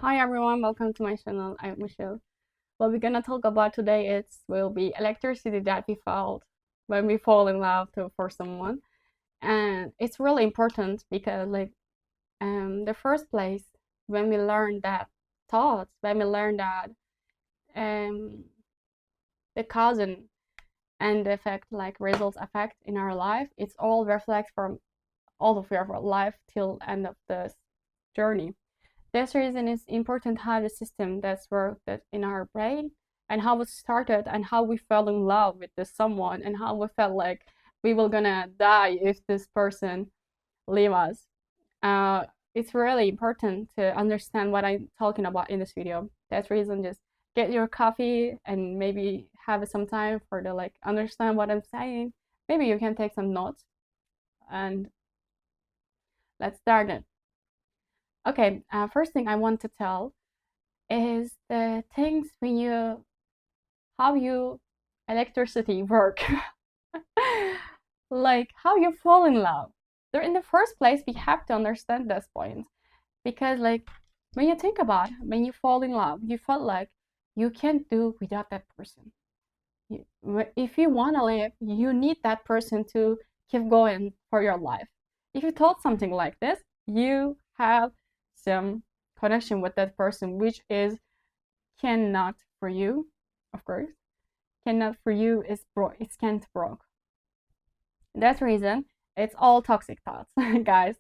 Hi everyone, welcome to my channel. I'm Michelle. What we're gonna talk about today will be electricity that we felt when we fall in love for someone, and it's really important because the first place when we learn that thoughts, when we learn that um the cousin and the effect results effect in our life, it's all reflects from all of your life till end of this journey. This reason is important to have a system that's worked in our brain and how it started and how we fell in love with this someone and how we felt like we were gonna die if this person leave us. Uh, it's really important to understand what I'm talking about in this video. That's reason just get your coffee and maybe have some time for the understand what I'm saying. Maybe you can take some notes and let's start it. Okay, first thing I want to tell is the things how you electricity work. Like how you fall in love. There in the first place we have to understand this point because when you think about when you fall in love, you felt like you can't do without that person. If you want to live, you need that person to keep going for your life. If you thought something like this, you have some connection with that person, which is cannot for you, of course, cannot for you is broke. It can't broke. That's the reason it's all toxic thoughts, guys.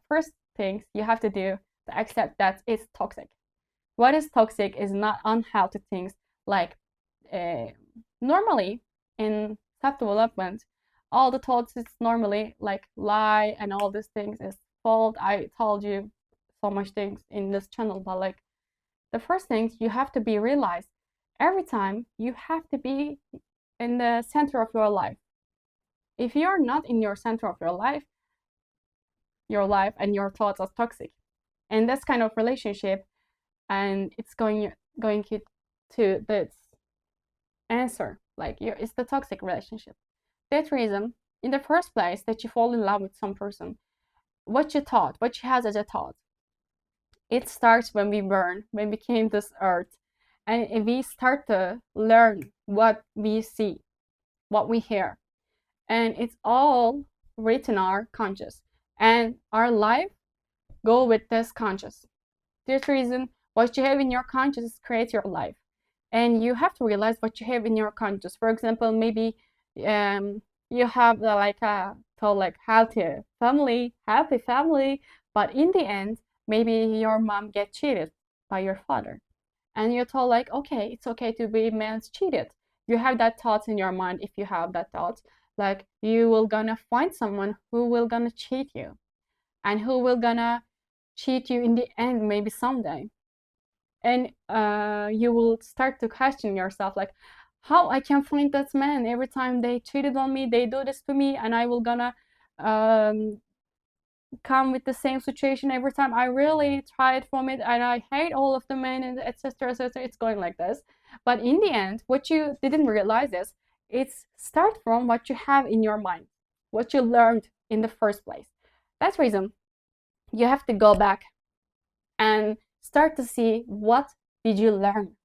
First things you have to do to accept that it's toxic. What is toxic is not unhealthy things like uh, normally in self-development. All the thoughts is normally like lie and all these things is fault. I told you so much things in this channel, but the first thing you have to be realized every time you have to be in the center of your life. If you're not in your center of your life and your thoughts are toxic, and this kind of relationship, and it's going to this answer it's the toxic relationship. That reason, in the first place, that you fall in love with some person, what you thought, what you had as a thought, it starts when we burn, when we came to this earth, and we start to learn what we see, what we hear, and it's all written our conscious, and our life go with this conscious. This reason, what you have in your conscious creates your life, and you have to realize what you have in your conscious. For example, maybe you have happy family, but in the end, maybe your mom get cheated by your father, and you're told okay, it's okay to be man's cheated. You have that thoughts in your mind. If you have that thoughts, you will gonna find someone who will gonna cheat you, and who will gonna cheat you in the end, maybe someday. And you will start to question yourself how I can find this man every time they cheated on me, they do this to me, and I will gonna um, come with the same situation every time. I really tried from it and I hate all of the men and etc etc. It's going like this, but in the end what you didn't realize is it's start from what you have in your mind, what you learned in the first place. That's reason you have to go back and start to see what did you learn.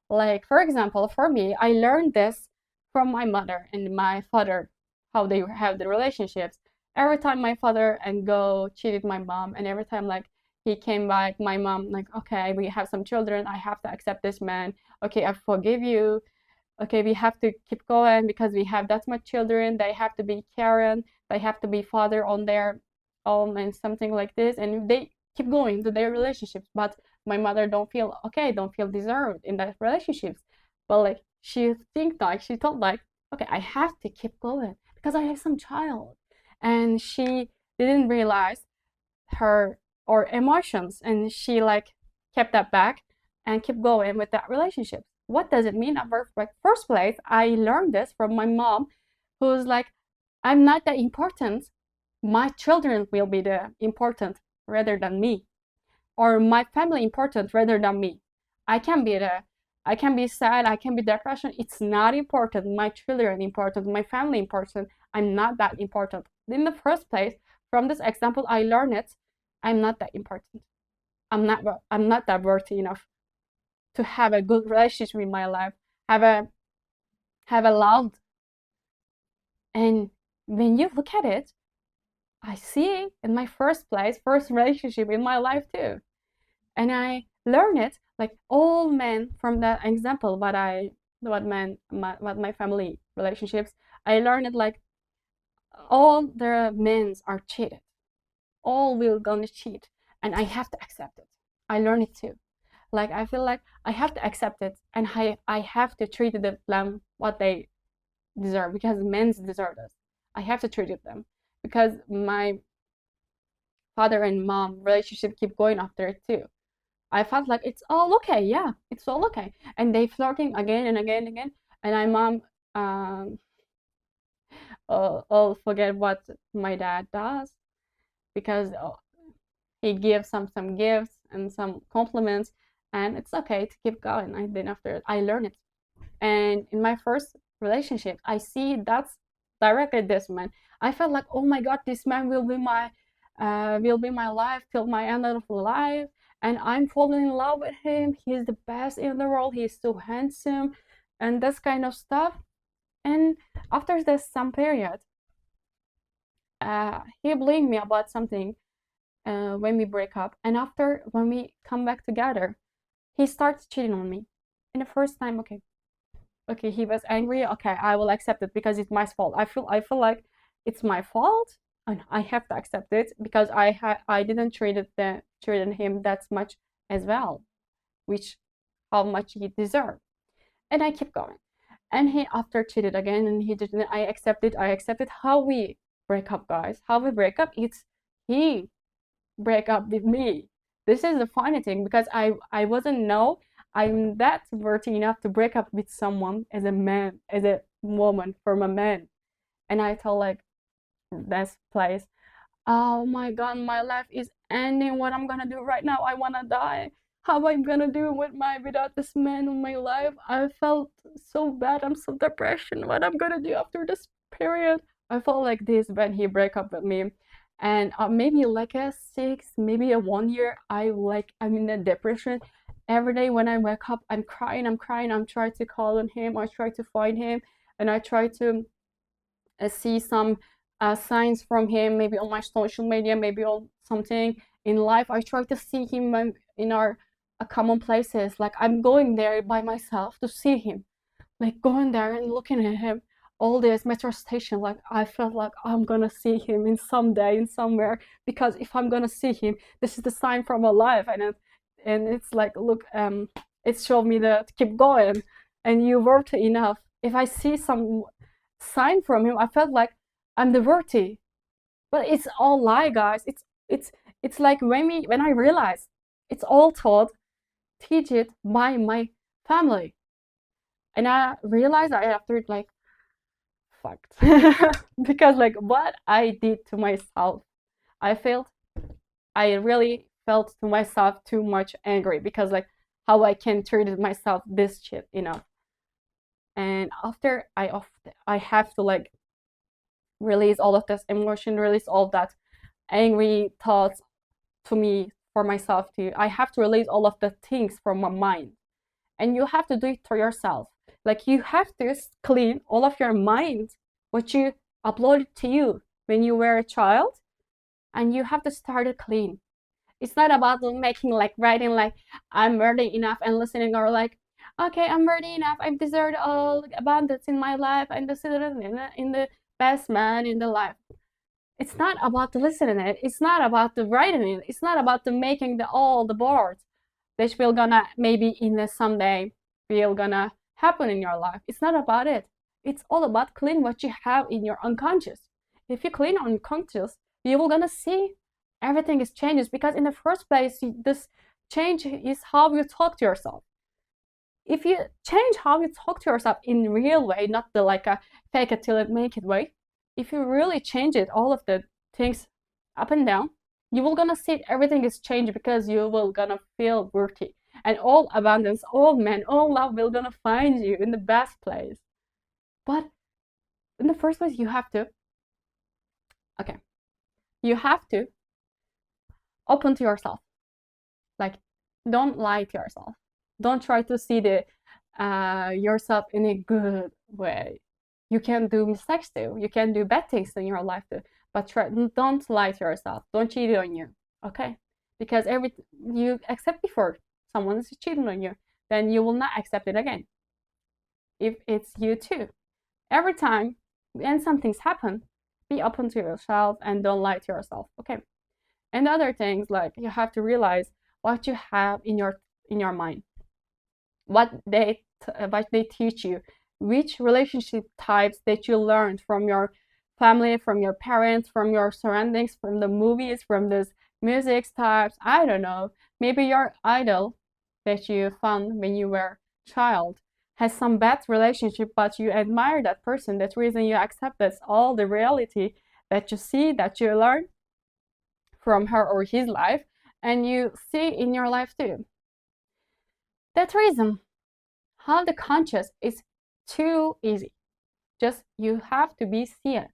Like for example, for me, I learned this from my mother and my father, how they have the relationships. Every time my father and go cheated my mom, and every time he came back, my mom okay, we have some children, I have to accept this man. Okay, I forgive you. Okay, we have to keep going because we have that much children. They have to be caring. They have to be father on their own and something like this. And they keep going to their relationships. But my mother don't feel okay, don't feel deserved in that relationships. But she thought okay, I have to keep going because I have some child. And she didn't realize her or emotions, and she kept that back and kept going with that relationship. What does it mean? At first place, I learned this from my mom, who's like, I'm not that important. My children will be the important rather than me, or my family important rather than me. I can be the I can be sad, I can be depression. It's not important. My children important, my family important. I'm not that important. In the first place, from this example, I learned it. I'm not that important. I'm not that worthy enough to have a good relationship in my life, have a love. And when you look at it, I see in my first relationship in my life too. And I learn it like all men from that example, what my family relationships, I learned it like all the men are cheated. All will gonna cheat, and I have to accept it. I learn it too. Like I feel like I have to accept it, and I have to treat them what they deserve because men deserve this. I have to treat them because my father and mom relationship keep going after it too. I felt like it's all okay, yeah, it's all okay, and they flirting again and again and again, and my mom all forget what my dad does because he gives some gifts and some compliments, and it's okay to keep going. And then after I learned it, and in my first relationship, I see that's directly this man. I felt like, oh my god, this man will be my life till my end of life, and I'm falling in love with him. He's the best in the world. He's so handsome, and this kind of stuff. And after this some period, he blamed me about something when we break up, and after when we come back together, he starts cheating on me. And the first time, okay, he was angry. Okay, I will accept it because it's my fault. I feel like it's my fault, and I have to accept it because I didn't treated him that much as well, which how much he deserved. And I keep going. And he after cheated again, and he didn't. I accepted. I accepted. How we break up, guys? How we break up? It's he break up with me. This is the funny thing because I wasn't know I'm that worthy enough to break up with someone as a man, as a woman from a man. And I told like this place, oh my god, my life is ending. What I'm gonna do right now? I wanna die. How I'm gonna do without this man in my life? I felt so bad. I'm so depressed. What I'm gonna do after this period? I felt like this when he break up with me, and maybe like a 6, maybe a 1 year. I'm in a depression. Every day when I wake up, I'm crying. I'm crying. I'm trying to call on him. I try to find him, and I try to see some signs from him, maybe on my social media, maybe on something in life. I try to see him in our common places. Like I'm going there by myself to see him, like going there and looking at him. All this metro station, like I felt like I'm gonna see him in someday in somewhere because if I'm gonna see him, this is the sign from my life, and it's like look, it showed me that keep going, and you worked enough. If I see some sign from him, I felt like I'm the worthy, but it's all lie, guys. It's like when I realized it's all teach it by my family, and I realized I after it like fucked because like what I did to myself, I felt I really felt to myself too much angry because like how I can treat myself this shit, you know. And after I have to like release all of this emotion, release all of that angry thoughts to me for myself too. I have to release all of the things from my mind. And you have to do it to yourself. Like you have to clean all of your mind, what you uploaded to you when you were a child, and you have to start it clean. It's not about making like writing like I'm worthy enough and listening or like okay I'm worthy enough, I've deserved all abundance in my life and this is in the best man in the life. It's not about the listening it. It's not about the writing it. It's not about the making the all the boards that will gonna maybe in the someday will gonna happen in your life. It's not about it. It's all about clean what you have in your unconscious. If you clean unconscious, you will gonna see everything is changes because in the first place this change is how you talk to yourself. If you change how you talk to yourself in real way, not the like a fake it till it make it way, if you really change it, all of the things up and down, you will gonna see everything is changed because you will gonna feel worthy. And all abundance, all men, all love will gonna find you in the best place. But in the first place, you have to, okay, you have to open to yourself. Like, don't lie to yourself. Don't try to see the yourself in a good way. You can do mistakes too. You can do bad things in your life too. But don't lie to yourself. Don't cheat on you. Okay? Because you accept before someone is cheating on you, then you will not accept it again. If it's you too. Every time when some things happen, be open to yourself and don't lie to yourself. Okay? And other things, like, you have to realize what you have in your mind, what they teach you, which relationship types that you learned from your family, from your parents, from your surroundings, from the movies, from those music types. I don't know. Maybe your idol that you found when you were a child has some bad relationship, but you admire that person. That's the reason you accept this all the reality that you see, that you learn from her or his life, and you see in your life too. That reason how the conscious is too easy. Just you have to be seen.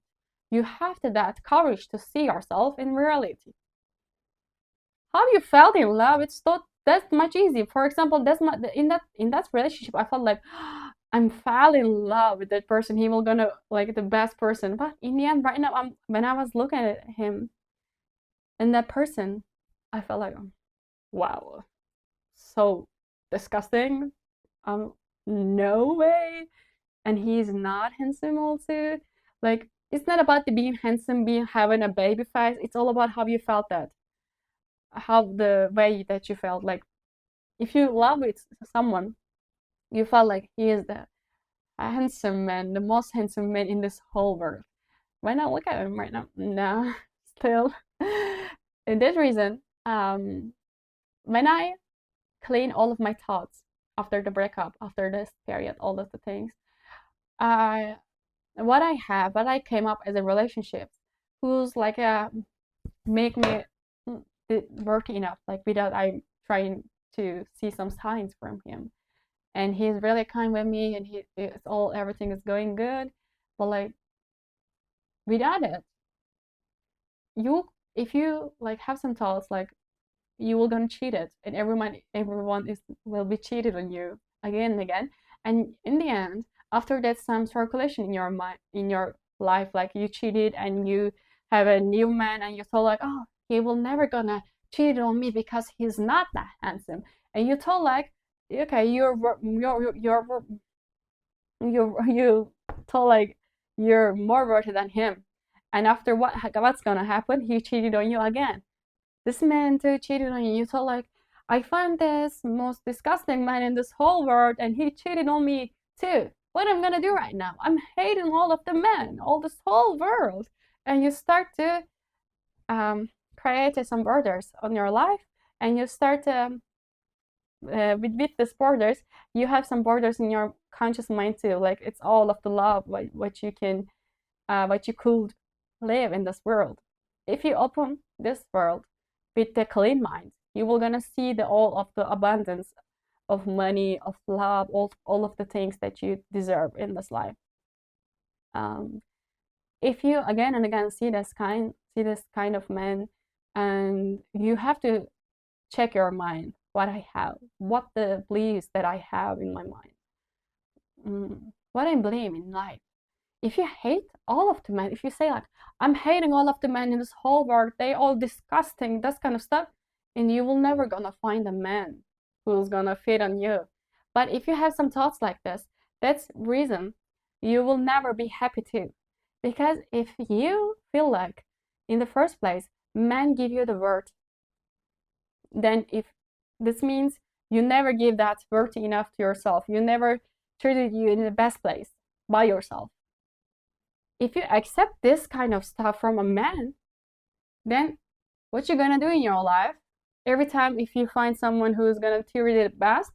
You have to that courage to see yourself in reality. How you felt in love, it's not that much easy. For example, in that relationship, I felt like I'm fell in love with that person. He will gonna like the best person. But in the end, right now, when I was looking at him and that person, I felt like, wow, so disgusting. No way. And he's not handsome also. Like, it's not about the being handsome, being having a baby face. It's all about how you felt that. How the way that you felt. Like, if you love with someone, you felt like he is the handsome man, the most handsome man in this whole world. When I look at him right now, no, still. And that reason, when I clean all of my thoughts after the breakup, after this period, all of the things, I what I came up as a relationship who's like make me work enough, like without I trying to see some signs from him. And he's really kind with me, and everything is going good. But like, without it, you if you like have some thoughts like you will gonna cheat it, and everyone is will be cheated on you again and again. And in the end, after that, some circulation in your mind, in your life, like you cheated and you have a new man, and you thought like, oh, he will never gonna cheat on me because he's not that handsome. And you thought like, okay, you thought like you're more worthy than him. And after what's gonna happen? He cheated on you again. This man too cheated on you. You thought like, I found this most disgusting man in this whole world, and he cheated on me too. What am I gonna do right now? I'm hating all of the men, all this whole world. And you start to create some borders on your life, and you start to with these borders, you have some borders in your conscious mind too. Like, it's all of the love, what you can, what you could live in this world. If you open this world with the clean mind, you will gonna see all of the abundance of money, of love, all of the things that you deserve in this life. If you again and again see this kind of man, and you have to check your mind, what I have, what the beliefs that I have in my mind, what I believe in life. If you hate all of the men, if you say like, I'm hating all of the men in this whole world, they all disgusting, that kind of stuff, and you will never gonna find a man who's gonna fit on you. But if you have some thoughts like this, that's reason you will never be happy too. Because if you feel like in the first place men give you the word, then if this means you never give that worth enough to yourself, you never treated you in the best place by yourself. If you accept this kind of stuff from a man, then what you gonna do in your life? Every time if you find someone who's gonna treat you the best,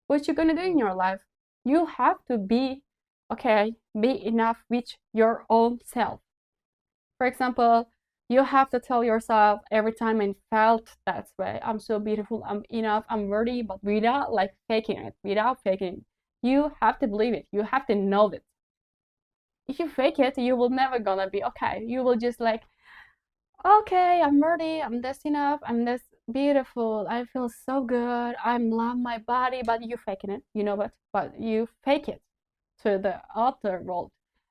what you gonna do in your life? You have to be okay, be enough with your own self. For example, you have to tell yourself every time I felt that way, I'm so beautiful, I'm enough, I'm worthy, but without like faking it, without faking. You have to believe it. You have to know it. If you fake it, you will never gonna be okay. You will just like, okay, I'm worthy, I'm this enough, I'm this beautiful. I feel so good. I love my body, but you faking it. You know what? But you fake it to the outer world,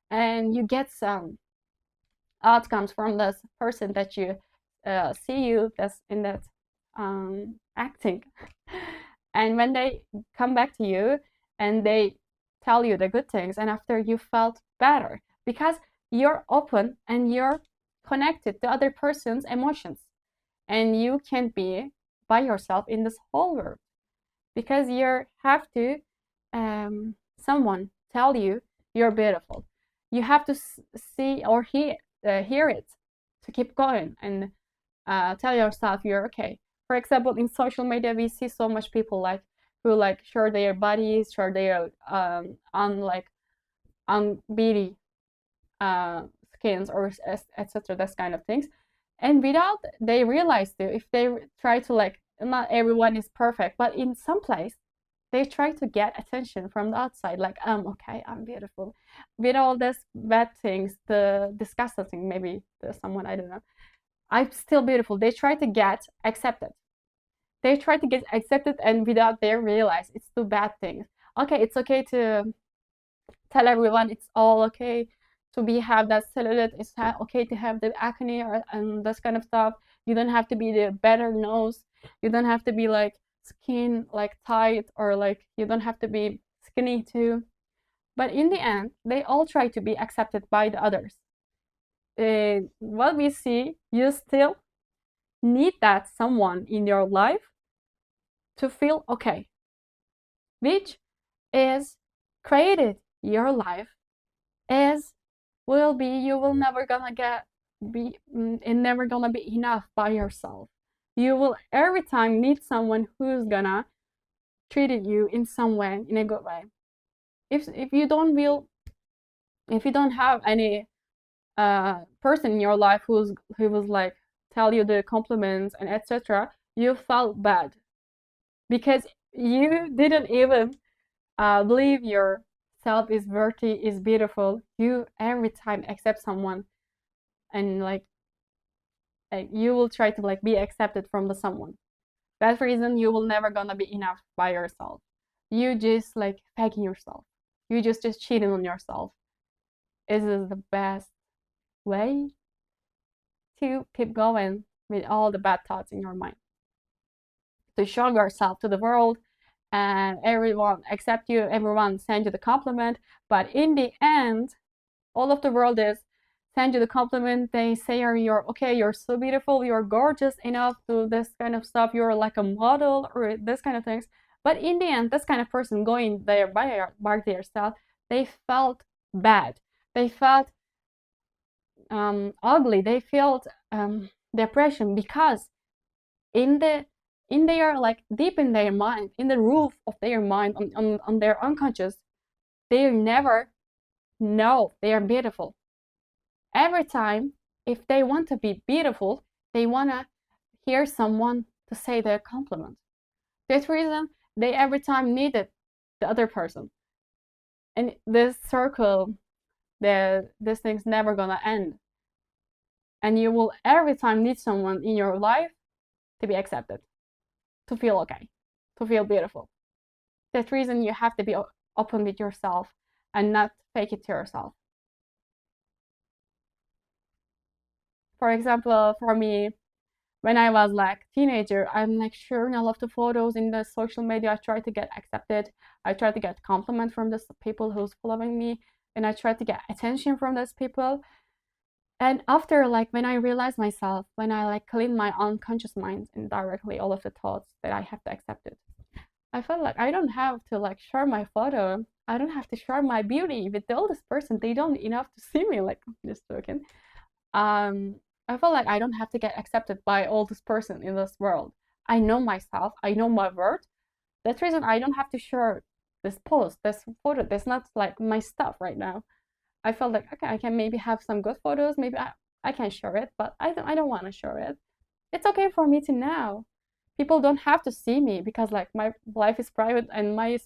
and you get some outcomes from this person that you see you that's in that acting. And when they come back to you and they tell you the good things, and after you felt better because you're open and you're connected to other person's emotions, and you can't be by yourself in this whole world because you have to someone tell you you're beautiful. You have to see or hear it to keep going and tell yourself you're okay. For example, in social media, we see so much people like who like share their bodies, share their on like on beauty uh, skins or etc. This kind of things, and without they realize too, if they try to like not everyone is perfect, but in some place they try to get attention from the outside, like I'm okay, I'm beautiful, with all these bad things, the disgusting thing, maybe there's someone I don't know, I'm still beautiful. They try to get accepted. They try to get accepted, and without they realize it's two bad things. Okay, it's okay to tell everyone it's all okay to be have that cellulite. It's okay to have the acne or and this kind of stuff. You don't have to be the better nose. You don't have to be like skin like tight or like you don't have to be skinny too. But in the end, they all try to be accepted by the others. What we see, you still need that someone in your life to feel okay, which is created your life is will be you will never gonna get be and never gonna be enough by yourself. You will every time need someone who's gonna treat you in some way in a good way. If you don't feel if you don't have any person in your life who was like tell you the compliments and etc., you felt bad because you didn't even believe yourself is worthy, is beautiful. You every time accept someone and like you will try to like be accepted from the someone. That reason you will never gonna be enough by yourself. You just like faking yourself. You just cheating on yourself. This is the best way to keep going with all the bad thoughts in your mind. To show yourself to the world and everyone accept you, everyone send you the compliment, but in the end, all of the world is send you the compliment. They say you're okay, you're so beautiful, you're gorgeous enough to this kind of stuff, you're like a model or this kind of things. But in the end, this kind of person going there by themselves, they felt bad. They felt ugly. They felt depression because in the in their like deep in their mind, in the roof of their mind, on their unconscious, they never know they are beautiful. Every time, if they want to be beautiful, they want to hear someone to say their compliment. This reason, they every time needed the other person. And this circle, this thing's never gonna end. And you will every time need someone in your life to be accepted, to feel okay, to feel beautiful. That reason you have to be open with yourself and not fake it to yourself. For example, for me, when I was like teenager, I'm like sharing a lot of photos in the social media. I try to get accepted. I try to get compliment from the people who's following me, and I try to get attention from those people. And after like when I realized myself, when I like clean my unconscious mind and directly all of the thoughts that I have to accept it, I felt like I don't have to like share my photo. I don't have to share my beauty with the oldest person. They don't enough to see me like just joking. um I feel like I don't have to get accepted by oldest person in this world. I know myself, I know my worth. That's the reason I don't have to share this post, this photo. That's not like my stuff right now. I felt like okay, I can maybe have some good photos, maybe I can share it, but I don't want to share it. It's okay for me to now. People don't have to see me because like my life is private and my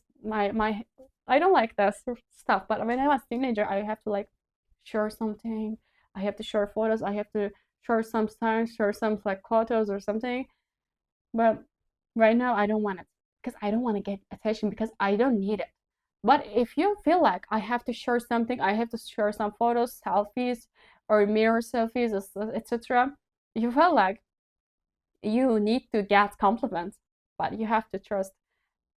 I don't like that stuff. But when I was a teenager, I have to like share something. I have to share photos. I have to share some songs, share some like photos or something. But right now, I don't want it because I don't want to get attention because I don't need it. But if you feel like I have to share something, I have to share some photos, selfies, or mirror selfies, etc., you feel like you need to get compliments, but you have to trust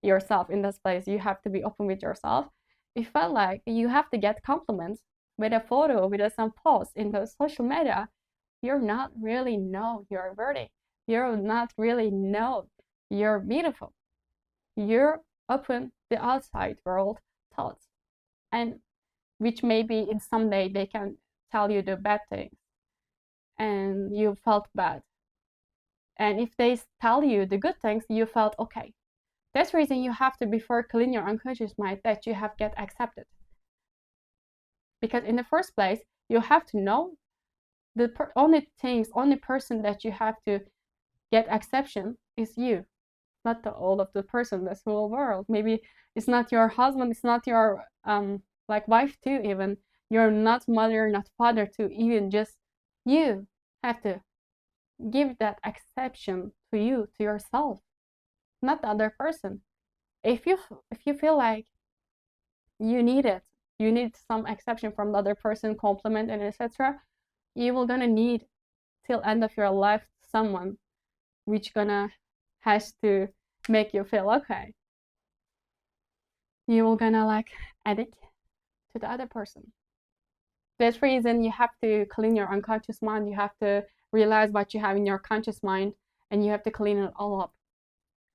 yourself in this place. You have to be open with yourself. You feel like you have to get compliments with a photo, with some post in the social media. You're not really know you're worthy. You're not really know you're beautiful. You're open the outside world thoughts, and which maybe in some day they can tell you the bad things, and you felt bad. And if they tell you the good things, you felt okay. That's the reason you have to before clean your unconscious mind that you have get accepted. Because in the first place, you have to know the only person that you have to get exception is you, not all of the person, this whole world. Maybe it's not your husband, it's not your like wife too, even. You're not mother, not father too, even just you have to give that exception to you, to yourself, not the other person. If you feel like you need it, you need some exception from the other person, compliment and etc., you will gonna need till end of your life someone which gonna has to make you feel okay. You will gonna like addict to the other person. That's reason you have to clean your unconscious mind. You have to realize what you have in your conscious mind, and you have to clean it all up.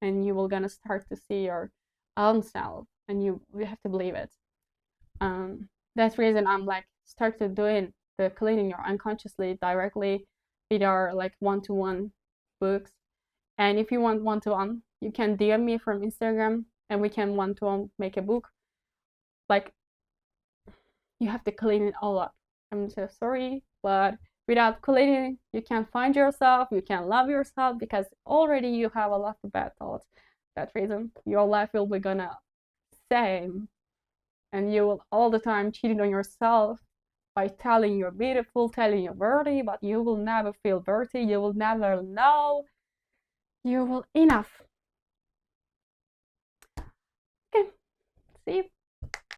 And you will gonna start to see your own self, and you have to believe it. That's reason I'm like started doing the cleaning your unconsciously directly with our like one-to-one books. And if you want one-to-one, you can DM me from Instagram, and we can one-to-one make a book. Like, you have to clean it all up. I'm so sorry, but without cleaning, you can't find yourself, you can't love yourself because already you have a lot of bad thoughts. That reason, your life will be gonna same, and you will all the time cheating on yourself by telling you're beautiful, telling you're worthy, but you will never feel worthy. You will never know you will enough. Okay, see you.